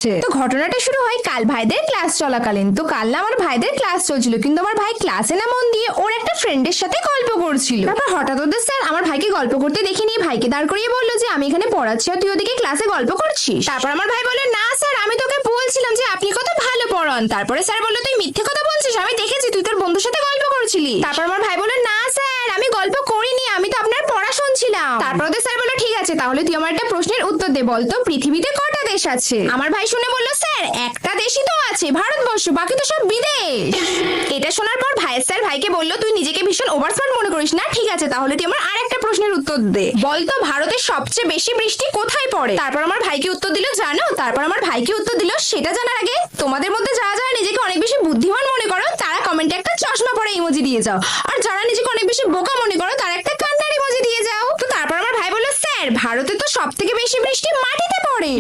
তো ঘটনাটা শুরু হয় কাল ভাইদের ক্লাস চলাকালীন। তো কাল না আমার ভাইদের ক্লাস চলছিল, কিন্তু আমার ভাই ক্লাসে না মন দিয়ে ওর একটা ফ্রেন্ডের সাথে গল্প করছিল। তারপর হঠাৎ ওদের স্যার আমার ভাইকে গল্প করতে দেখে নিয়ে ভাইকে দাঁড় করিয়ে বললো যে আমি এখানে পড়াচ্ছি আর তুই ওদিকে ক্লাসে গল্প করছিস। তারপর আমার ভাই বললো না স্যার, আমি তোকে বলছিলাম যে আপনি কত ভালো পড়ান। তারপরে স্যার বললো তুই মিথ্যে কথা বলছিস, আমি দেখেছি তুই তোর বন্ধুর সাথে গল্প করছিলি। তারপর আমার ভাই বললো না স্যার, আমি গল্প করিনি, আমি তো আপনার পড়া শুনছিলাম। তারপর ওদের স্যার বললো ঠিক আছে, তাহলে তুই আমার একটা প্রশ্নের উত্তর দে, বলতো পৃথিবীতে কটা দেশ আছে? আমার ভাই শুনে বললো স্যার একটা দেশই তো আছে, ভারতবর্ষ, বাকি তো সব বিদেশ। এটা শোনার পর ভাইয়ের স্যার ভাইকে বললো তুই নিজেকে ভীষণ ওভার স্মার্ট মনে করিস না, ঠিক আছে তাহলে তুই আমার আরেকটা প্রশ্নের উত্তর দে, বলতো ভারতের সবচেয়ে বেশি বৃষ্টি কোথায় পড়ে? তারপর আমার ভাইকে উত্তর দিল জানো। তারপর আমার ভাইকে উত্তর দিল সেটা জানার আগে তোমাদের মধ্যে যারা যারা নিজেকে অনেক বেশি বুদ্ধিমান মনে করো তারা কমেন্টে একটা চশমা পরে ইমোজি দিয়ে যাও, আর যারা নিজেকে অনেক বেশি বোকা মনে করো তারা একটা কান্নার ইমোজি দিয়ে যাও। তো তারপর আমার ভাই বলল স্যার ভারতে তো সব থেকে বেশি বৃষ্টি মাটিতে পড়ে।